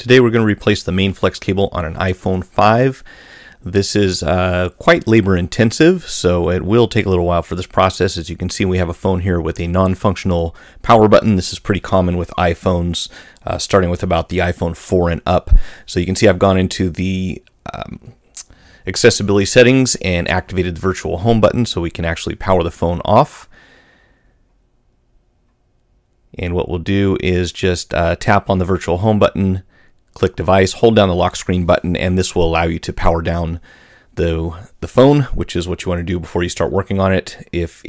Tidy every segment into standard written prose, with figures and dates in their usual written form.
Today we're going to replace the main flex cable on an iPhone 5. This is quite labor intensive, so it will take a little while for this process. As you can see, we have a phone here with a non-functional power button. This is pretty common with iPhones, starting with about the iPhone 4 and up. So you can see I've gone into the accessibility settings and activated the virtual home button so we can actually power the phone off. And what we'll do is just tap on the virtual home button, click device, hold down the lock screen button, and this will allow you to power down the phone, which is what you want to do before you start working on it. If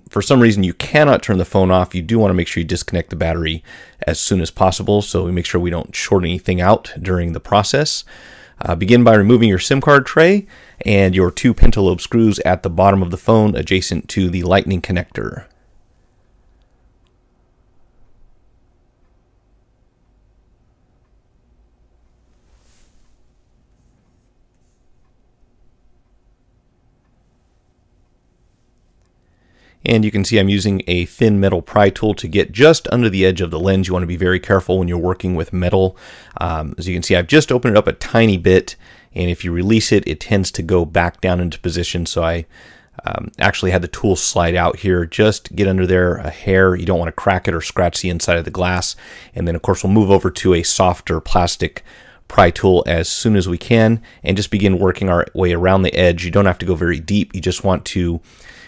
for some reason you cannot turn the phone off, you do want to make sure you disconnect the battery as soon as possible, so we make sure we don't short anything out during the process. Begin by removing your SIM card tray and your 2 pentalobe screws at the bottom of the phone adjacent to the lightning connector. And you can see I'm using a thin metal pry tool to get just under the edge of the lens. You want to be very careful when you're working with metal. As you can see, I've just opened it up a tiny bit, and if you release it, it tends to go back down into position. So I actually had the tool slide out here, just get under there a hair. You don't want to crack it or scratch the inside of the glass. And then of course we'll move over to a softer plastic pry tool as soon as we can and just begin working our way around the edge. You don't have to go very deep. You just want to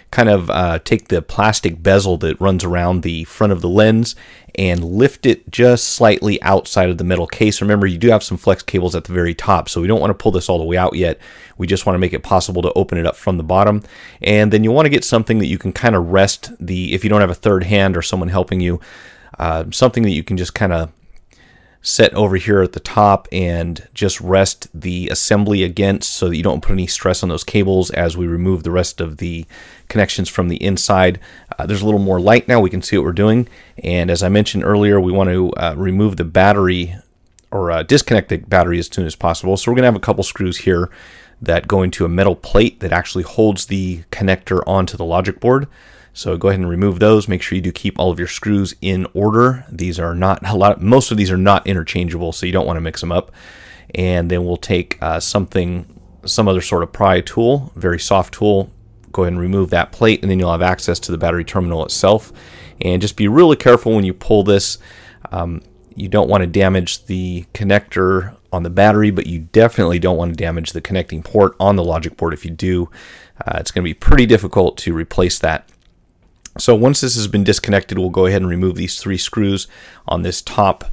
kind of take the plastic bezel that runs around the front of the lens and lift it just slightly outside of the metal case. Remember, you do have some flex cables at the very top, so we don't want to pull this all the way out yet. We just want to make it possible to open it up from the bottom. And then you want to get something that you can kind of rest if you don't have a third hand or someone helping you, something that you can just kind of set over here at the top and just rest the assembly against so that you don't put any stress on those cables as we remove the rest of the connections from the inside. There's a little more light now, we can see what we're doing, and as I mentioned earlier, we want to remove the battery or disconnect the battery as soon as possible. So we're going to have a couple screws here that go into a metal plate that actually holds the connector onto the logic board. So go ahead and remove those. Make sure you do keep all of your screws in order. These are not most of these are not interchangeable, so you don't want to mix them up. And then we'll take some other sort of pry tool, very soft tool. Go ahead and remove that plate, and then you'll have access to the battery terminal itself. And just be really careful when you pull this. You don't want to damage the connector on the battery, but you definitely don't want to damage the connecting port on the logic board. If you do, it's going to be pretty difficult to replace that. So once this has been disconnected, we'll go ahead and remove these 3 screws on this top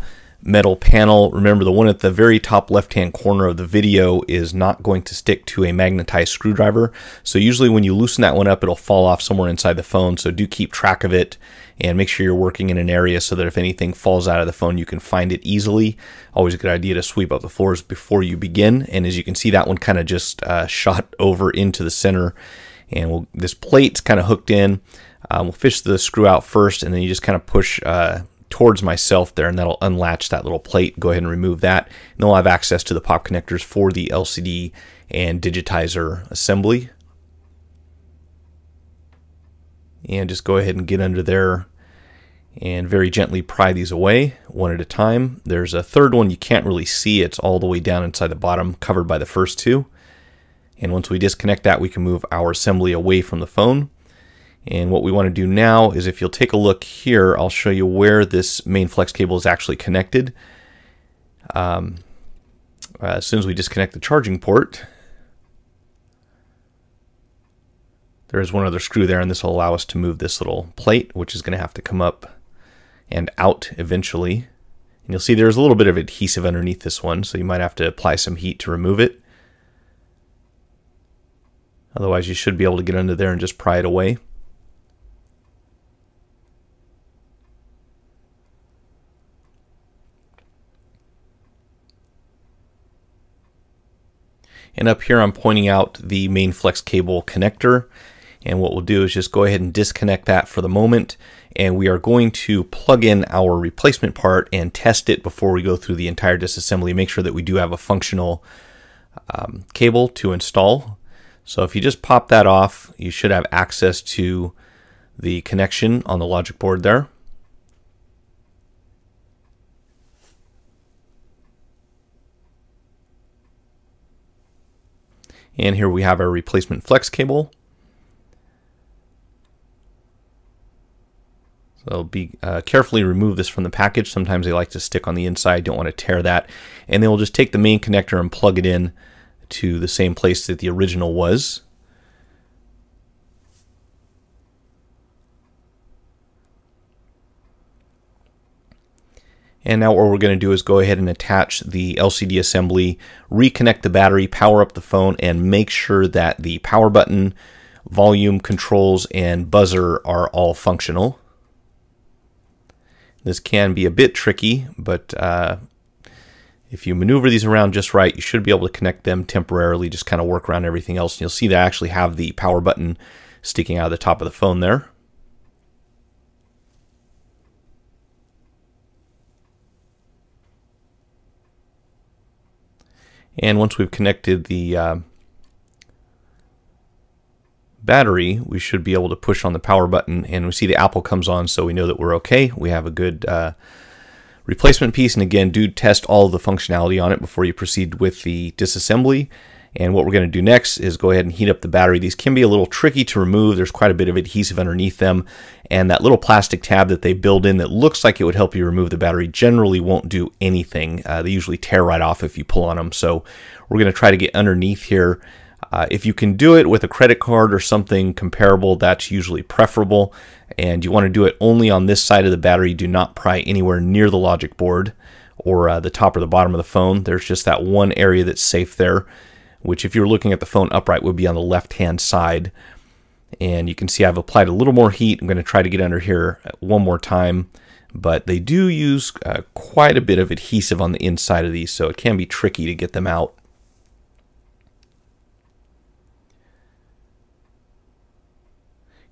metal panel. Remember, the one at the very top left-hand corner of the video is not going to stick to a magnetized screwdriver. So usually when you loosen that one up, it'll fall off somewhere inside the phone. So do keep track of it and make sure you're working in an area so that if anything falls out of the phone, you can find it easily. Always a good idea to sweep up the floors before you begin. And as you can see, that one kind of just shot over into the center. And this plate's kind of hooked in. We'll fish the screw out first, and then you just kind of push towards myself there, and that'll unlatch that little plate. Go ahead and remove that, and then we'll have access to the pop connectors for the LCD and digitizer assembly. And just go ahead and get under there and very gently pry these away one at a time. There's a third one you can't really see. It's all the way down inside the bottom, covered by the first 2. And once we disconnect that, we can move our assembly away from the phone. And what we want to do now is, if you'll take a look here, I'll show you where this main flex cable is actually connected. As soon as we disconnect the charging port, there is one other screw there, and this will allow us to move this little plate, which is going to have to come up and out eventually. And you'll see there's a little bit of adhesive underneath this one, so you might have to apply some heat to remove it. Otherwise, you should be able to get under there and just pry it away. And up here I'm pointing out the main flex cable connector, and what we'll do is just go ahead and disconnect that for the moment, and we are going to plug in our replacement part and test it before we go through the entire disassembly. Make sure that we do have a functional cable to install. So if you just pop that off, you should have access to the connection on the logic board there. And here we have our replacement flex cable. So be carefully remove this from the package. Sometimes they like to stick on the inside, don't want to tear that. And then we'll just take the main connector and plug it in to the same place that the original was. And now what we're going to do is go ahead and attach the LCD assembly, reconnect the battery, power up the phone, and make sure that the power button, volume controls, and buzzer are all functional. This can be a bit tricky, but if you maneuver these around just right, you should be able to connect them temporarily, just kind of work around everything else. And you'll see that I actually have the power button sticking out of the top of the phone there. And once we've connected the battery, we should be able to push on the power button, and we see the Apple comes on, so we know that we're okay. We have a good replacement piece, and again, do test all of the functionality on it before you proceed with the disassembly. And what we're going to do next is go ahead and heat up the battery. These can be a little tricky to remove. There's quite a bit of adhesive underneath them, and that little plastic tab that they build in that looks like it would help you remove the battery generally won't do anything. They usually tear right off if you pull on them. So we're going to try to get underneath here. If you can do it with a credit card or something comparable, that's usually preferable. And you want to do it only on this side of the battery. Do not pry anywhere near the logic board or the top or the bottom of the phone. There's just that one area that's safe there, which if you're looking at the phone upright would be on the left-hand side. And you can see I've applied a little more heat. I'm going to try to get under here one more time, but they do use quite a bit of adhesive on the inside of these, so it can be tricky to get them out.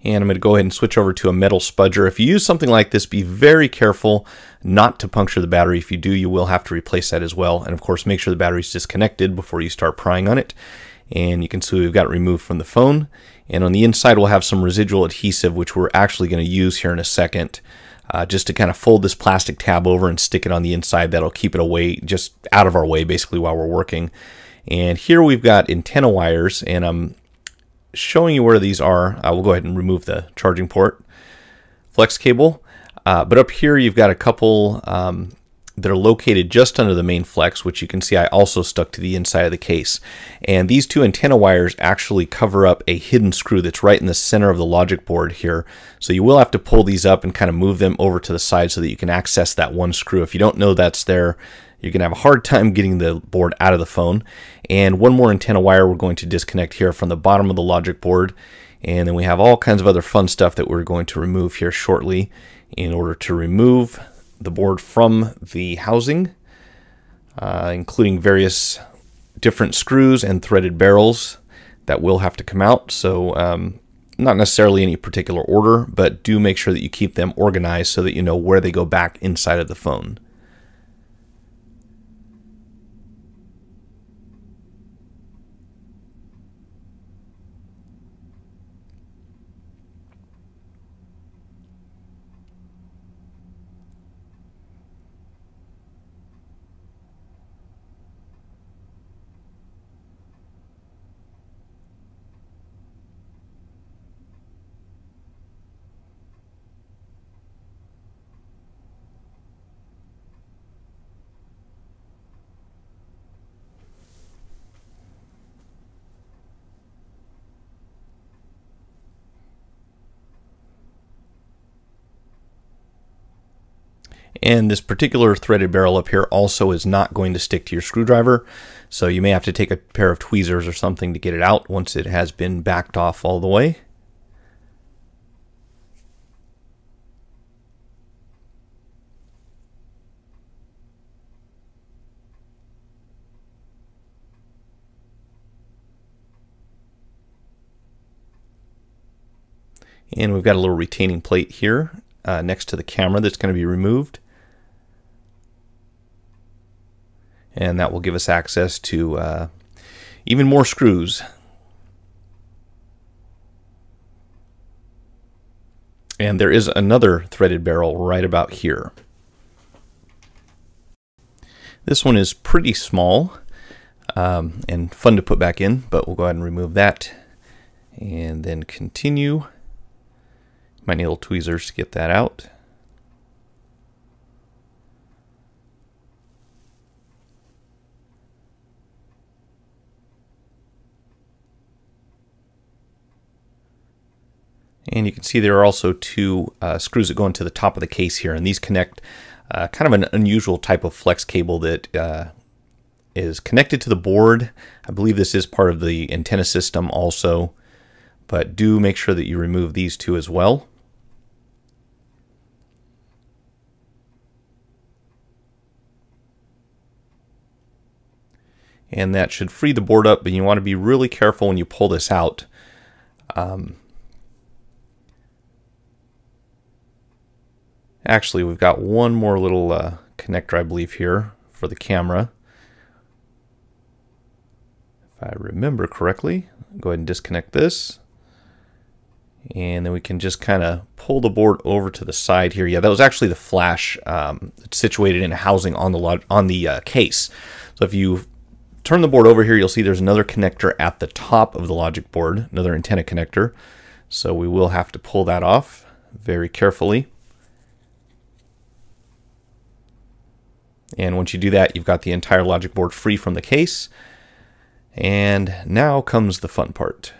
And I'm going to go ahead and switch over to a metal spudger. If you use something like this, be very careful not to puncture the battery. If you do, you will have to replace that as well. And of course, make sure the battery's disconnected before you start prying on it. And you can see we've got it removed from the phone. And on the inside, we'll have some residual adhesive, which we're actually going to use here in a second, just to kind of fold this plastic tab over and stick it on the inside. That'll keep it away, just out of our way, basically, while we're working. And here we've got antenna wires, and I'm showing you where these are. I will go ahead and remove the charging port, flex cable, but up here you've got a couple that are located just under the main flex, which you can see I also stuck to the inside of the case. And these two antenna wires actually cover up a hidden screw that's right in the center of the logic board here. So you will have to pull these up and kind of move them over to the side so that you can access that one screw. If you don't know that's there, you're going to have a hard time getting the board out of the phone. And one more antenna wire we're going to disconnect here from the bottom of the logic board. And then we have all kinds of other fun stuff that we're going to remove here shortly in order to remove the board from the housing, including various different screws and threaded barrels that will have to come out. So not necessarily any particular order, but do make sure that you keep them organized so that you know where they go back inside of the phone. And this particular threaded barrel up here also is not going to stick to your screwdriver, so you may have to take a pair of tweezers or something to get it out once it has been backed off all the way. And we've got a little retaining plate here next to the camera that's going to be removed. And that will give us access to even more screws. And there is another threaded barrel right about here. This one is pretty small. and fun to put back in, but we'll go ahead and remove that and then continue. Might need little tweezers to get that out. And you can see there are also two screws that go into the top of the case here, and these connect kind of an unusual type of flex cable that is connected to the board. I believe this is part of the antenna system also, but do make sure that you remove these two as well. And that should free the board up, but you want to be really careful when you pull this out. Actually, we've got one more little connector, I believe, here for the camera. If I remember correctly, go ahead and disconnect this. And then we can just kind of pull the board over to the side here. Yeah, that was actually the flash situated in a housing on the case. So if you turn the board over here, you'll see there's another connector at the top of the logic board, another antenna connector. So we will have to pull that off very carefully. And once you do that, you've got the entire logic board free from the case. And now comes the fun part.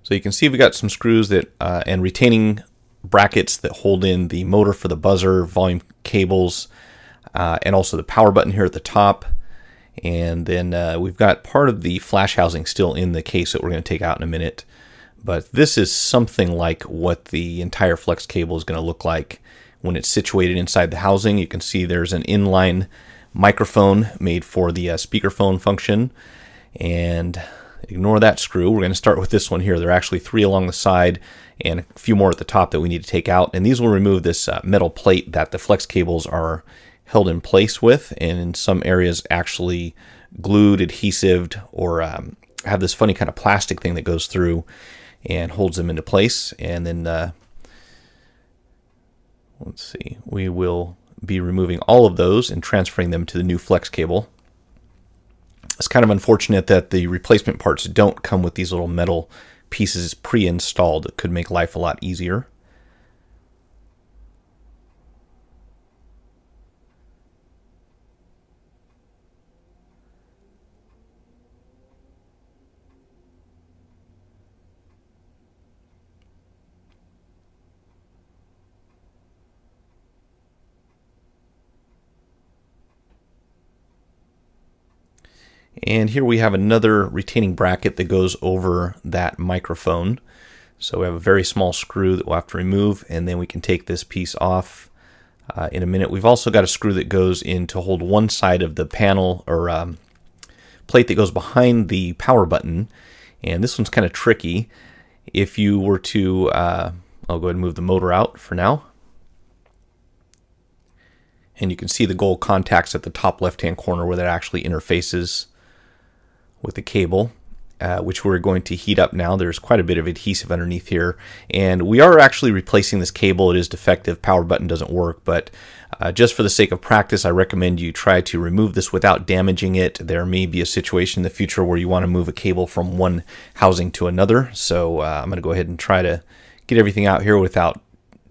So you can see we got some screws that and retaining brackets that hold in the motor for the buzzer, volume cables, and also the power button here at the top. And then we've got part of the flash housing still in the case that we're going to take out in a minute. But this is something like what the entire flex cable is going to look like when it's situated inside the housing. You can see there's an inline microphone made for the speakerphone function. And ignore that screw. We're going to start with this one here. There are actually 3 along the side and a few more at the top that we need to take out. And these will remove this metal plate that the flex cables are held in place with, and in some areas actually glued, adhesived, or have this funny kind of plastic thing that goes through and holds them into place. And then let's see, we will be removing all of those and transferring them to the new flex cable. It's kind of unfortunate that the replacement parts don't come with these little metal pieces pre-installed. It could make life a lot easier. And here we have another retaining bracket that goes over that microphone. So we have a very small screw that we'll have to remove, and then we can take this piece off in a minute. We've also got a screw that goes in to hold one side of the panel or plate that goes behind the power button. And this one's kind of tricky. If you were to, I'll go ahead and move the motor out for now. And you can see the gold contacts at the top left-hand corner where that actually interfaces with the cable, which we're going to heat up now. There's quite a bit of adhesive underneath here, and we are actually replacing this cable. It is defective, power button doesn't work, but just for the sake of practice, I recommend you try to remove this without damaging it. There may be a situation in the future where you want to move a cable from one housing to another, so I'm going to go ahead and try to get everything out here without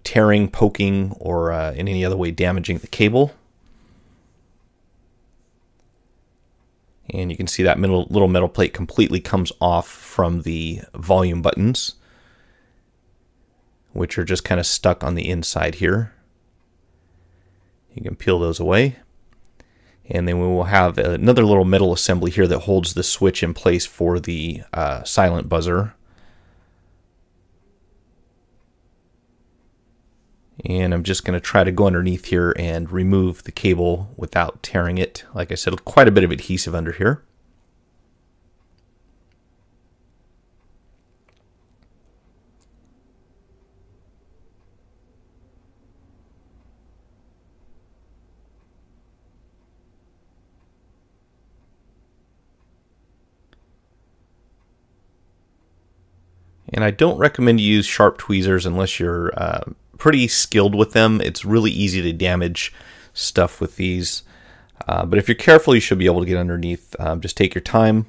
tearing, poking, or in any other way damaging the cable. And you can see that little metal plate completely comes off from the volume buttons, which are just kind of stuck on the inside here. You can peel those away. And then we will have another little metal assembly here that holds the switch in place for the silent buzzer. And I'm just going to try to go underneath here and remove the cable without tearing it. Like I said, quite a bit of adhesive under here. And I don't recommend you use sharp tweezers unless you're pretty skilled with them. It's really easy to damage stuff with these. But if you're careful, you should be able to get underneath. Just take your time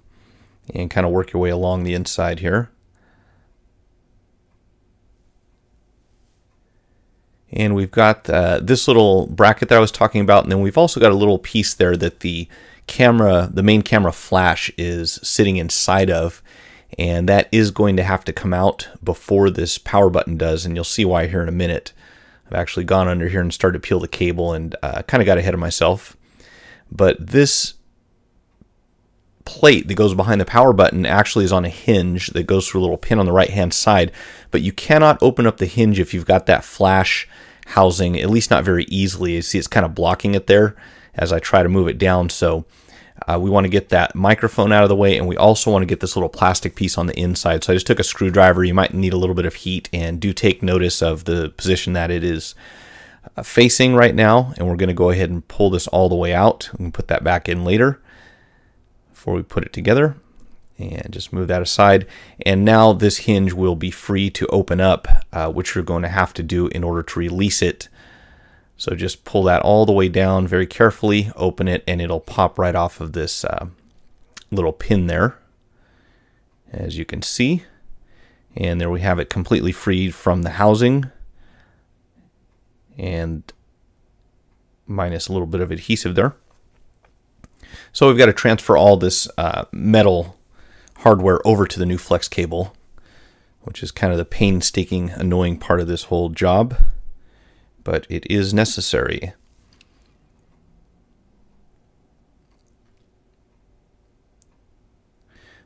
and kind of work your way along the inside here. And we've got this little bracket that I was talking about, and then we've also got a little piece there that the main camera flash is sitting inside of, and that is going to have to come out before this power button does, and you'll see why here in a minute. I've actually gone under here and started to peel the cable and kind of got ahead of myself. But this plate that goes behind the power button actually is on a hinge that goes through a little pin on the right hand side, but you cannot open up the hinge if you've got that flash housing, at least not very easily. You see it's kind of blocking it there as I try to move it down. So we want to get that microphone out of the way, and we also want to get this little plastic piece on the inside. So I just took a screwdriver. You might need a little bit of heat, and do take notice of the position that it is facing right now. And we're going to go ahead and pull this all the way out. We can put that back in later before we put it together, and just move that aside. And now this hinge will be free to open up, which you're going to have to do in order to release it. So just pull that all the way down very carefully, open it, and it'll pop right off of this little pin there, as you can see. And there we have it, completely freed from the housing, and minus a little bit of adhesive there. So we've got to transfer all this metal hardware over to the new flex cable, which is kind of the painstaking, annoying part of this whole job, but it is necessary.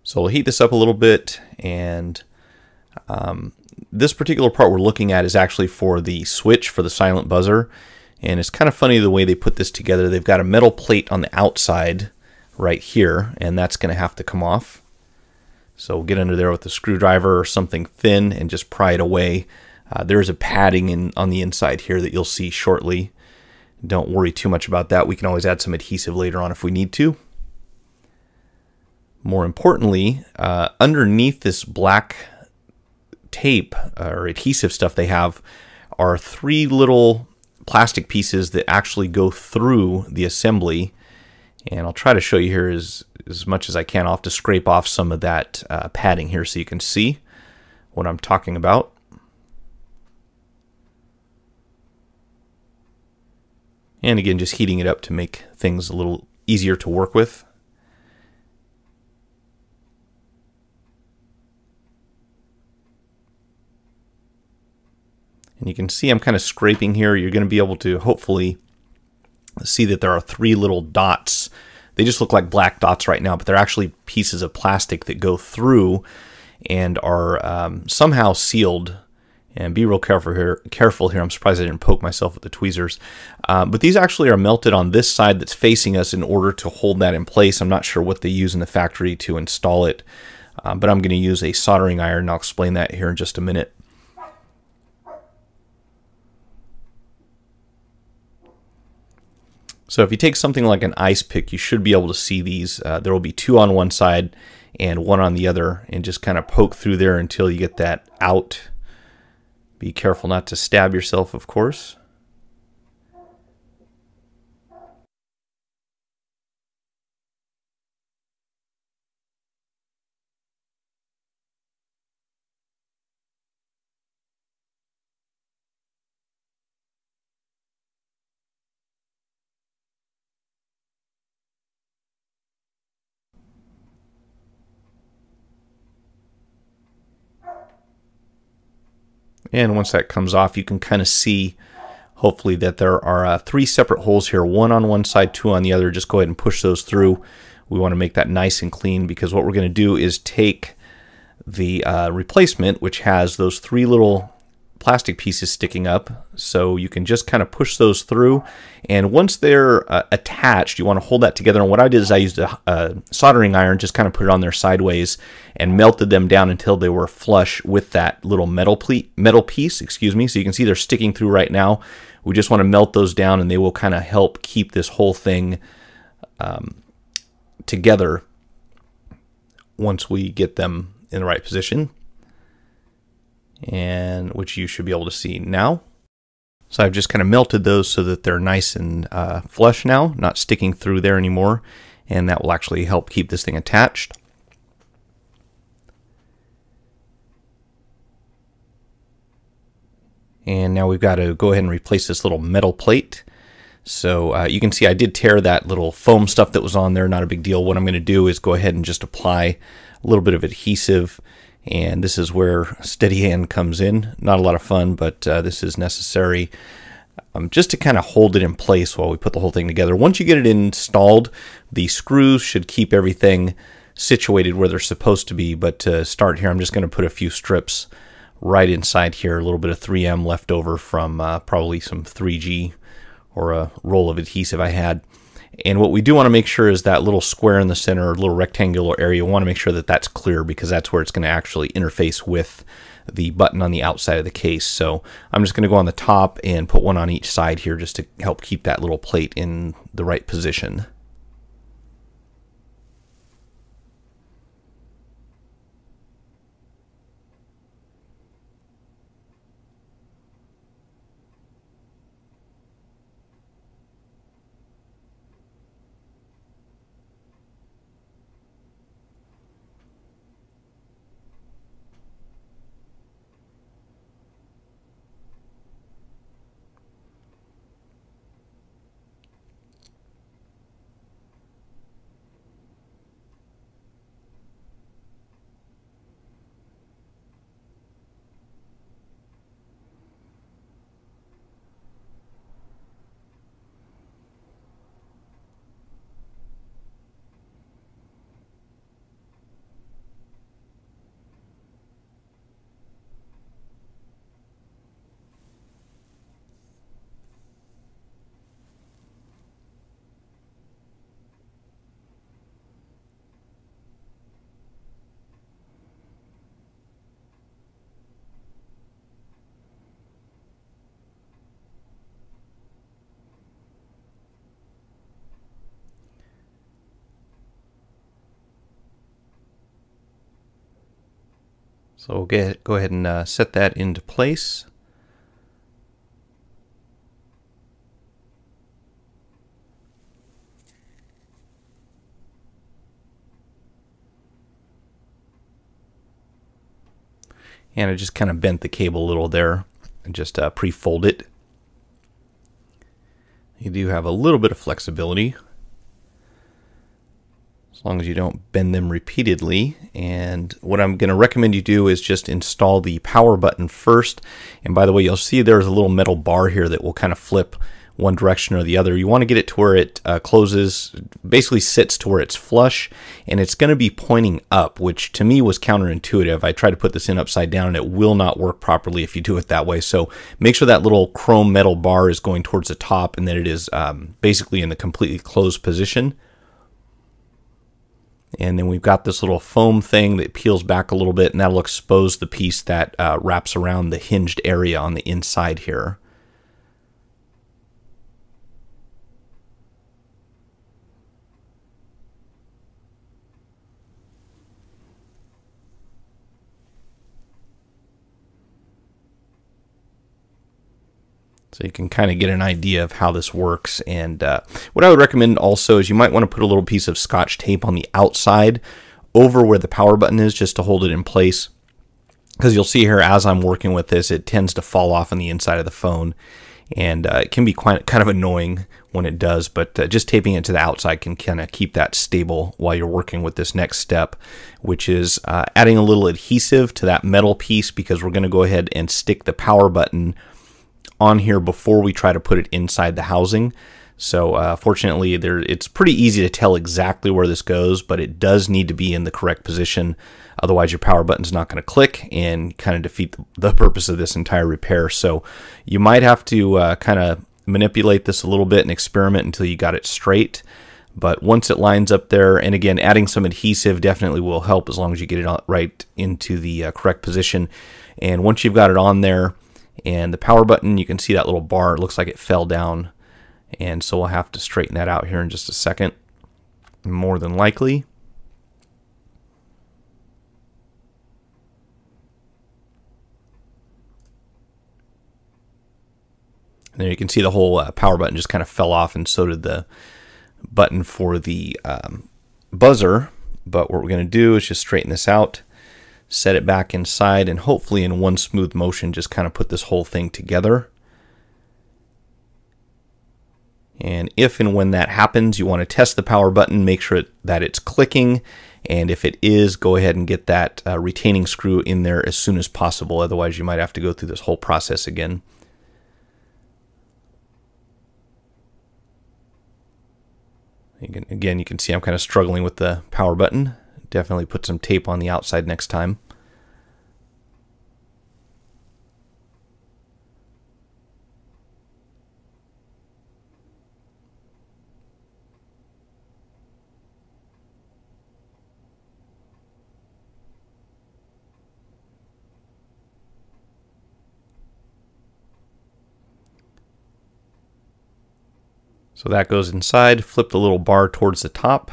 So we'll heat this up a little bit, and this particular part we're looking at is actually for the switch for the silent buzzer. And it's kind of funny the way they put this together. They've got a metal plate on the outside right here, and that's going to have to come off. So we'll get under there with a screwdriver or something thin and just pry it away. There's a padding on the inside here that you'll see shortly. Don't worry too much about that. We can always add some adhesive later on if we need to. More importantly, underneath this black tape or adhesive stuff they have are 3 little plastic pieces that actually go through the assembly, and I'll try to show you here as much as I can. I'll have to scrape off some of that padding here so you can see what I'm talking about. And again, just heating it up to make things a little easier to work with. And you can see I'm kind of scraping here. You're going to be able to hopefully see that there are 3 little dots. They just look like black dots right now, but they're actually pieces of plastic that go through and are somehow sealed. And be real careful here. I'm surprised I didn't poke myself with the tweezers. But these actually are melted on this side that's facing us in order to hold that in place. I'm not sure what they use in the factory to install it, but I'm going to use a soldering iron, and I'll explain that here in just a minute. So if you take something like an ice pick, you should be able to see these. There will be 2 on one side and 1 on the other, and just kind of poke through there until you get that out. Be careful not to stab yourself, of course. And once that comes off, you can kind of see, hopefully, that there are 3 separate holes here, 1 on one side, 2 on the other. Just go ahead and push those through. We want to make that nice and clean, because what we're going to do is take the replacement, which has those 3 little plastic pieces sticking up. So you can just kind of push those through, and once they're attached, you want to hold that together. And what I did is I used a soldering iron, just kind of put it on there sideways, and melted them down until they were flush with that little metal piece, excuse me. So you can see they're sticking through right now. We just want to melt those down, and they will kind of help keep this whole thing together once we get them in the right position, and which you should be able to see now. So I've just kind of melted those so that they're nice and flush now, not sticking through there anymore, and that will actually help keep this thing attached. And now we've got to go ahead and replace this little metal plate. So you can see I did tear that little foam stuff that was on there, not a big deal. What I'm going to do is go ahead and just apply a little bit of adhesive, and this is where steady hand comes in. Not a lot of fun, but this is necessary just to kind of hold it in place while we put the whole thing together. Once you get it installed, the screws should keep everything situated where they're supposed to be, but to start here, I'm just going to put a few strips right inside here, a little bit of 3M left over from probably some 3G or a roll of adhesive I had. And what we do want to make sure is that little square in the center, little rectangular area, we want to make sure that that's clear, because that's where it's going to actually interface with the button on the outside of the case. So I'm just going to go on the top and put one on each side here just to help keep that little plate in the right position. So we'll go ahead and set that into place. And I just kind of bent the cable a little there and just pre-fold it. You do have a little bit of flexibility, as long as you don't bend them repeatedly. And what I'm going to recommend you do is just install the power button first. And by the way, you'll see there's a little metal bar here that will kind of flip one direction or the other. You want to get it to where it closes, basically sits to where it's flush, and it's going to be pointing up, which to me was counterintuitive. I tried to put this in upside down and it will not work properly if you do it that way. So make sure that little chrome metal bar is going towards the top and that it is basically in the completely closed position. And then we've got this little foam thing that peels back a little bit, and that'll expose the piece that wraps around the hinged area on the inside here. So you can kind of get an idea of how this works. And what I would recommend also is you might want to put a little piece of Scotch tape on the outside over where the power button is, just to hold it in place. Because you'll see here as I'm working with this, it tends to fall off on the inside of the phone. And it can be kind of annoying when it does, but just taping it to the outside can kind of keep that stable while you're working with this next step, which is adding a little adhesive to that metal piece, because we're going to go ahead and stick the power button on here before we try to put it inside the housing. So fortunately, it's pretty easy to tell exactly where this goes, but it does need to be in the correct position. Otherwise, your power button's not going to click and kind of defeat the purpose of this entire repair. So you might have to kind of manipulate this a little bit and experiment until you got it straight. But once it lines up there, and again, adding some adhesive definitely will help as long as you get it right into the correct position. And once you've got it on there, and the power button, you can see that little bar, it looks like it fell down. And so we'll have to straighten that out here in just a second, more than likely. And there you can see the whole power button just kind of fell off, and so did the button for the buzzer. But what we're going to do is just straighten this out, set it back inside, and hopefully in one smooth motion just kind of put this whole thing together. And if and when that happens, you want to test the power button, make sure that it's clicking, and if it is, go ahead and get that retaining screw in there as soon as possible. Otherwise, you might have to go through this whole process again. Again, you can see I'm kind of struggling with the power button. Definitely put some tape on the outside next time. So that goes inside, flip the little bar towards the top,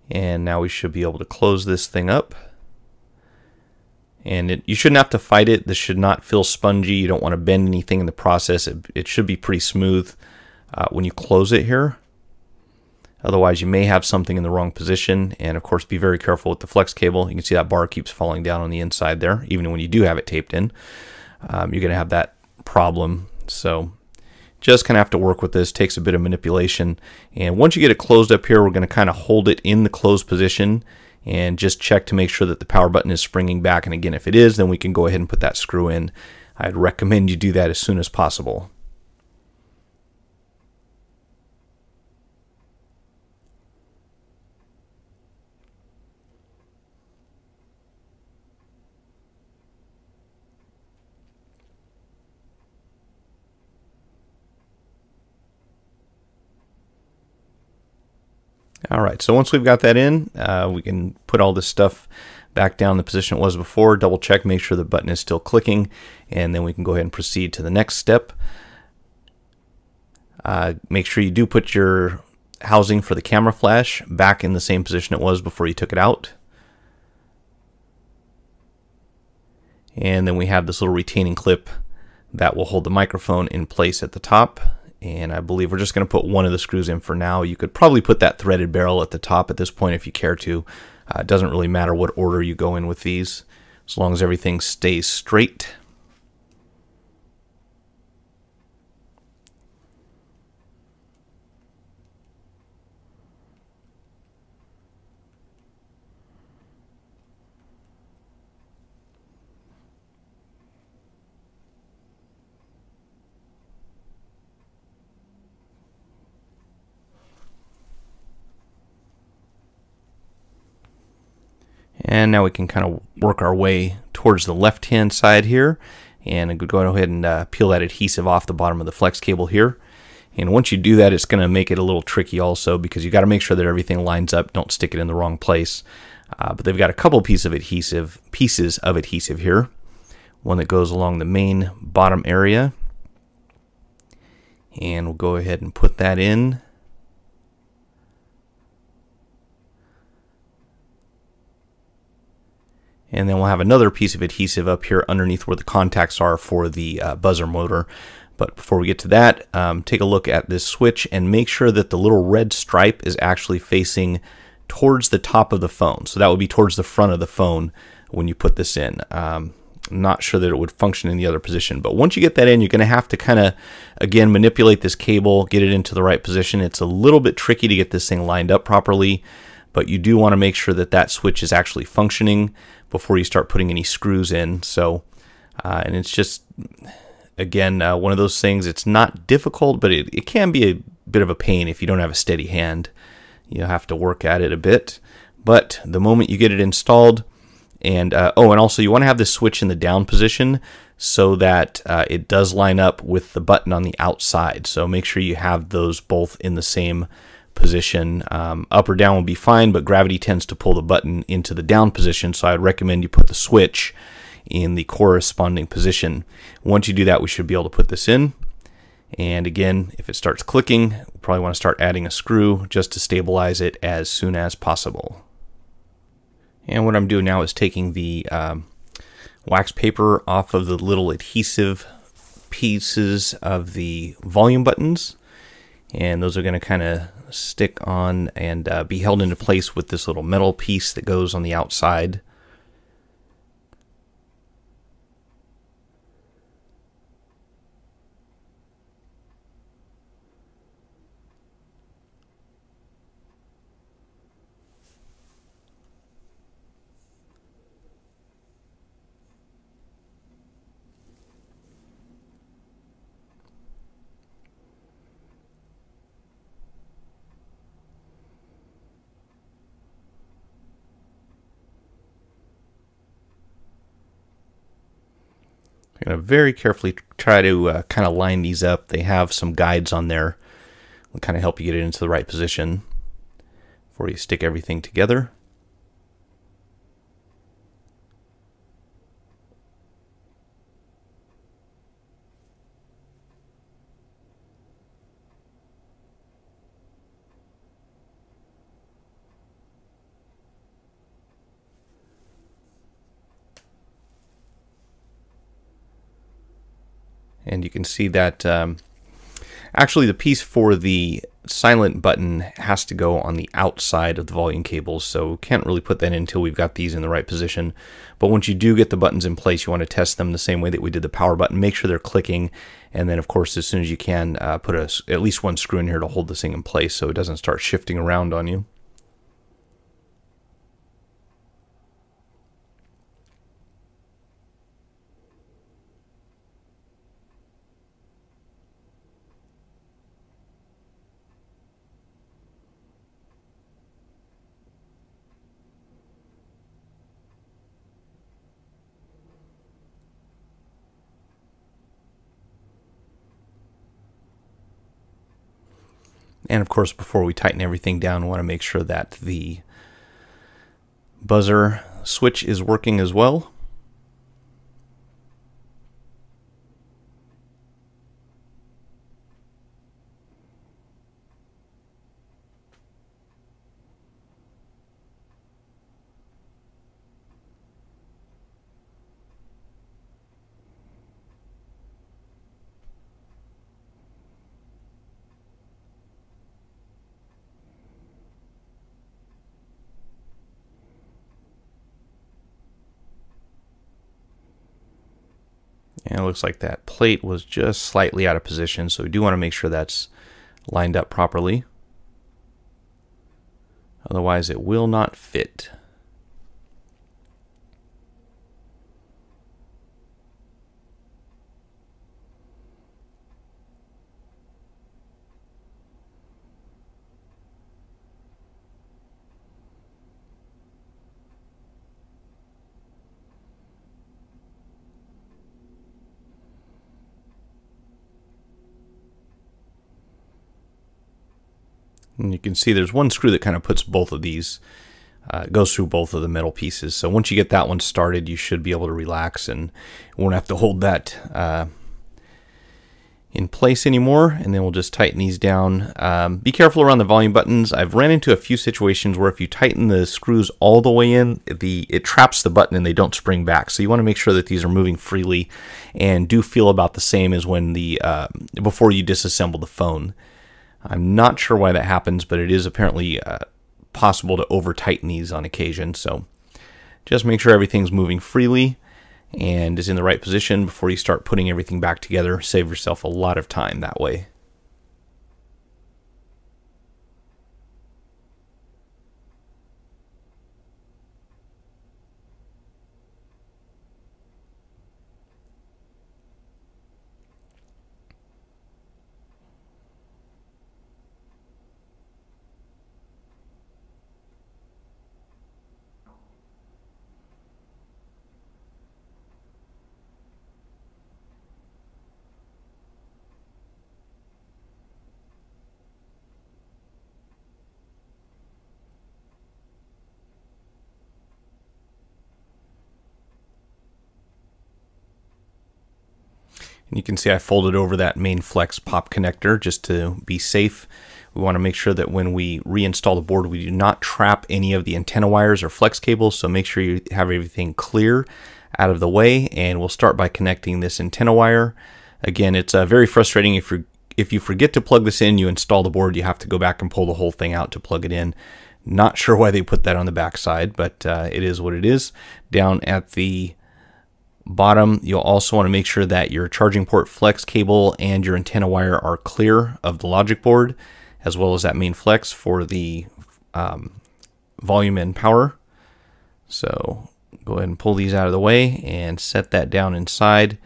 and now we should be able to close this thing up. And you shouldn't have to fight it. This should not feel spongy. You don't want to bend anything in the process. It should be pretty smooth when you close it here. Otherwise, you may have something in the wrong position. And of course, be very careful with the flex cable. You can see that bar keeps falling down on the inside there, even when you do have it taped in. You're going to have that problem. So just kind of have to work with this. Takes a bit of manipulation. And once you get it closed up here, we're going to kind of hold it in the closed position and just check to make sure that the power button is springing back. And again, if it is, then we can go ahead and put that screw in. I'd recommend you do that as soon as possible. Alright, so once we've got that in, we can put all this stuff back down in the position it was before, double check, make sure the button is still clicking, and then we can go ahead and proceed to the next step. Make sure you do put your housing for the camera flash back in the same position it was before you took it out. And then we have this little retaining clip that will hold the microphone in place at the top. And I believe we're just going to put one of the screws in for now. You could probably put that threaded barrel at the top at this point if you care to. It doesn't really matter what order you go in with these, as long as everything stays straight. And now we can kind of work our way towards the left-hand side here. And go ahead and peel that adhesive off the bottom of the flex cable here. And once you do that, it's going to make it a little tricky also, because you got to make sure that everything lines up. Don't stick it in the wrong place. But they've got a couple pieces of adhesive here. One that goes along the main bottom area. And we'll go ahead and put that in. And then we'll have another piece of adhesive up here underneath where the contacts are for the buzzer motor. But before we get to that, take a look at this switch and make sure that the little red stripe is actually facing towards the top of the phone. So that would be towards the front of the phone when you put this in. Not sure that it would function in the other position. But once you get that in, you're going to have to kind of, again, manipulate this cable, get it into the right position. It's a little bit tricky to get this thing lined up properly, but you do want to make sure that that switch is actually functioning before you start putting any screws in. So, and it's just, again, one of those things, it's not difficult, but it can be a bit of a pain if you don't have a steady hand. You have to work at it a bit. But the moment you get it installed, and oh, and also you want to have this switch in the down position so that it does line up with the button on the outside. So make sure you have those both in the same position. Up or down will be fine, but gravity tends to pull the button into the down position, so I'd recommend you put the switch in the corresponding position. Once you do that, we should be able to put this in. And again, if it starts clicking, we'll probably want to start adding a screw just to stabilize it as soon as possible. And what I'm doing now is taking the wax paper off of the little adhesive pieces of the volume buttons, and those are going to kind of stick on and be held into place with this little metal piece that goes on the outside. I'm going to very carefully try to kind of line these up. They have some guides on there will kind of help you get it into the right position before you stick everything together. And you can see that actually the piece for the silent button has to go on the outside of the volume cables, so can't really put that in until we've got these in the right position. But once you do get the buttons in place, you want to test them the same way that we did the power button. Make sure they're clicking, and then of course as soon as you can put at least one screw in here to hold this thing in place so it doesn't start shifting around on you. And of course, before we tighten everything down, we want to make sure that the buzzer switch is working as well. And it looks like that plate was just slightly out of position, so we do want to make sure that's lined up properly. Otherwise it will not fit. And you can see there's one screw that kind of puts both of these, goes through both of the metal pieces. So once you get that one started, you should be able to relax and won't have to hold that in place anymore. And then we'll just tighten these down. Be careful around the volume buttons. I've ran into a few situations where if you tighten the screws all the way in, it traps the button and they don't spring back. So you want to make sure that these are moving freely and do feel about the same as when before you disassemble the phone. I'm not sure why that happens, but it is apparently possible to over-tighten these on occasion. So just make sure everything's moving freely and is in the right position before you start putting everything back together. Save yourself a lot of time that way. And you can see I folded over that main flex pop connector just to be safe. We want to make sure that when we reinstall the board, we do not trap any of the antenna wires or flex cables. So make sure you have everything clear out of the way. And we'll start by connecting this antenna wire Again, it's very frustrating if you forget to plug this in, you install the board, you have to go back and pull the whole thing out to plug it in. Not sure why they put that on the back side, but it is what it is. Down at the bottom, you'll also want to make sure that your charging port flex cable and your antenna wire are clear of the logic board, as well as that main flex for the volume and power. So go ahead and pull these out of the way and set that down inside,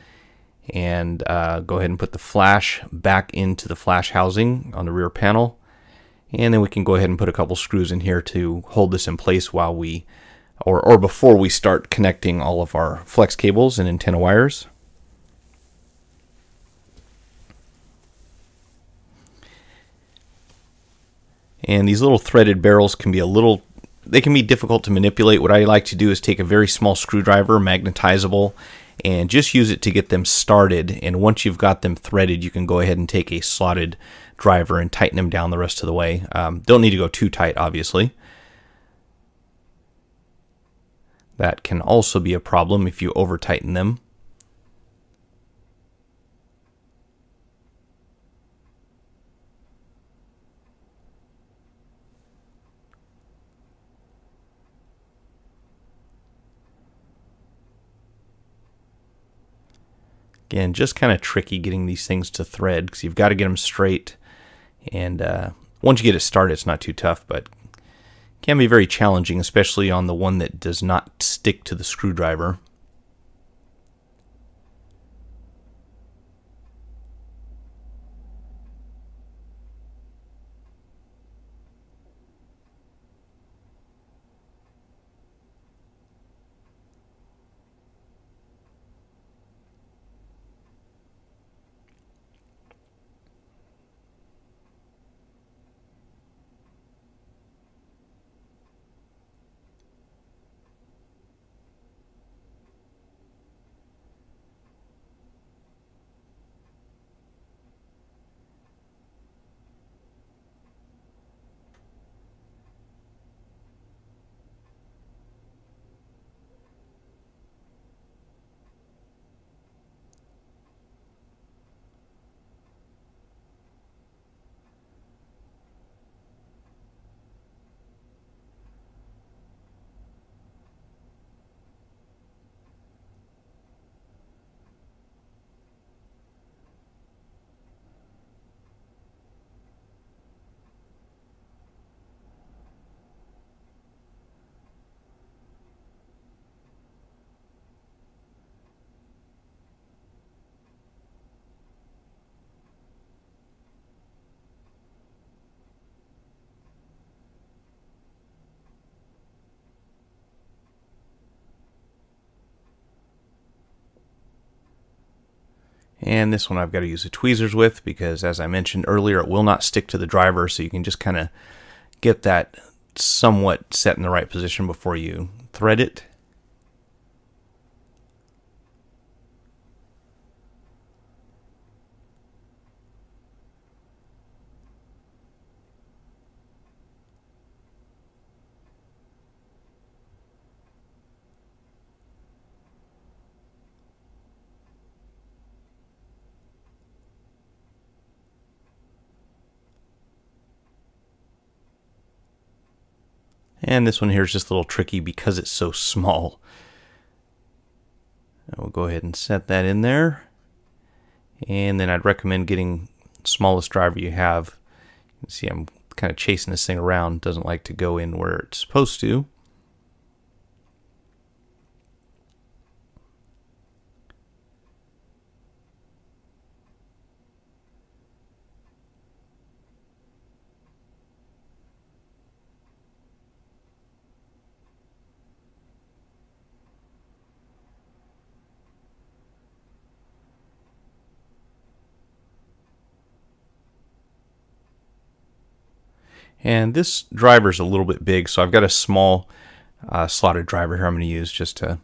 and go ahead and put the flash back into the flash housing on the rear panel. And then we can go ahead and put a couple screws in here to hold this in place while we, or before we start connecting all of our flex cables and antenna wires. And these little threaded barrels can be they can be difficult to manipulate. What I like to do is take a very small screwdriver, magnetizable, and just use it to get them started. And once you've got them threaded, you can go ahead and take a slotted driver and tighten them down the rest of the way. Don't need to go too tight, obviously. That can also be a problem if you over tighten them. Again, just kind of tricky getting these things to thread because you've got to get them straight. And once you get it started, it's not too tough, but can be very challenging, especially on the one that does not stick to the screwdriver. And this one I've got to use the tweezers with because, as I mentioned earlier, it will not stick to the driver, so you can just kind of get that somewhat set in the right position before you thread it. And this one here is just a little tricky because it's so small. And we'll go ahead and set that in there. And then I'd recommend getting the smallest driver you have. You can see I'm kind of chasing this thing around. It doesn't like to go in where it's supposed to. And this driver is a little bit big, so I've got a small slotted driver here I'm going to use just to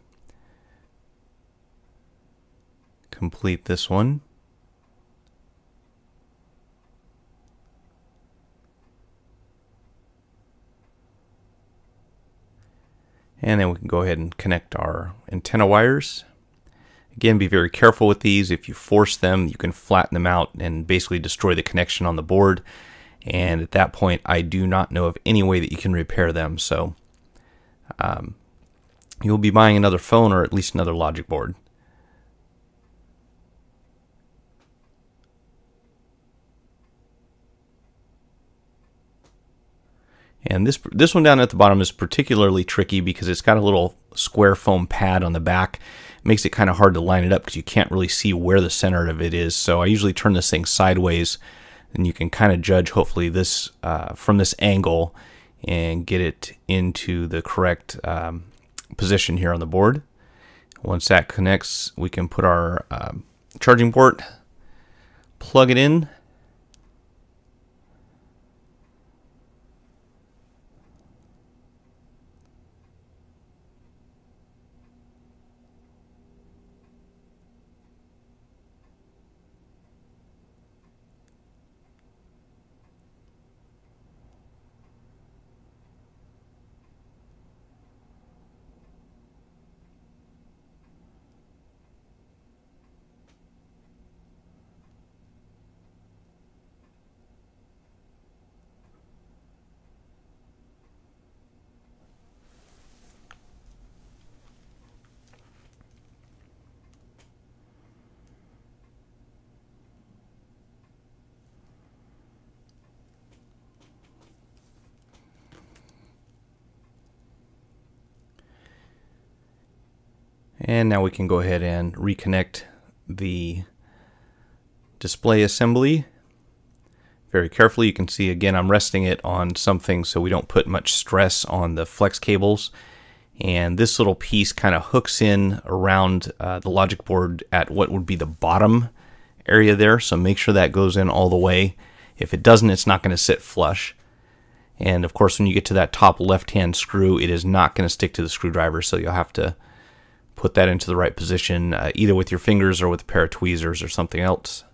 complete this one. And then we can go ahead and connect our antenna wires. Again, be very careful with these. If you force them, you can flatten them out and basically destroy the connection on the board. And at that point, I do not know of any way that you can repair them. So you'll be buying another phone or at least another logic board. And this one down at the bottom is particularly tricky because it's got a little square foam pad on the back. It makes it kind of hard to line it up because you can't really see where the center of it is. So I usually turn this thing sideways, and you can kind of judge, hopefully, this from this angle and get it into the correct position here on the board. Once that connects, we can put our charging port, plug it in, and now we can go ahead and reconnect the display assembly very carefully. You can see again I'm resting it on something so we don't put much stress on the flex cables, and this little piece kind of hooks in around the logic board at what would be the bottom area there, so make sure that goes in all the way. If it doesn't, it's not going to sit flush. And of course, when you get to that top left hand screw, it is not going to stick to the screwdriver, so you'll have to put that into the right position, either with your fingers or with a pair of tweezers or something else.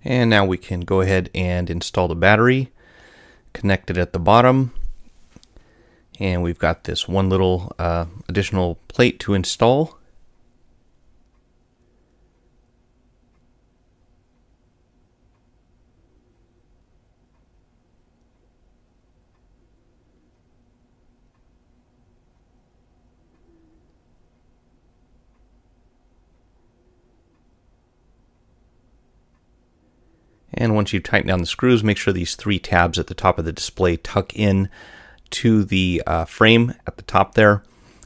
And now we can go ahead and install the battery, connect it at the bottom, and we've got this one little additional plate to install. And once you tighten down the screws, make sure these 3 tabs at the top of the display tuck in to the frame at the top there.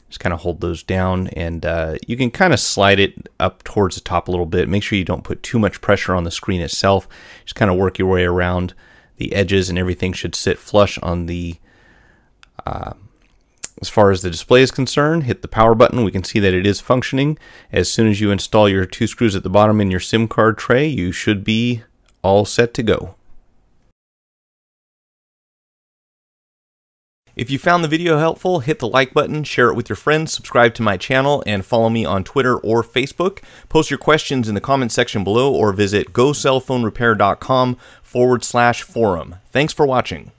Just kind of hold those down, and you can kind of slide it up towards the top a little bit. Make sure you don't put too much pressure on the screen itself. Just kind of work your way around the edges, and everything should sit flush on the as far as the display is concerned. Hit the power button. We can see that it is functioning. As soon as you install your 2 screws at the bottom in your SIM card tray, you should be all set to go. If you found the video helpful, hit the like button, share it with your friends, subscribe to my channel, and follow me on Twitter or Facebook. Post your questions in the comment section below or visit gocellphonerepair.com/forum. Thanks for watching.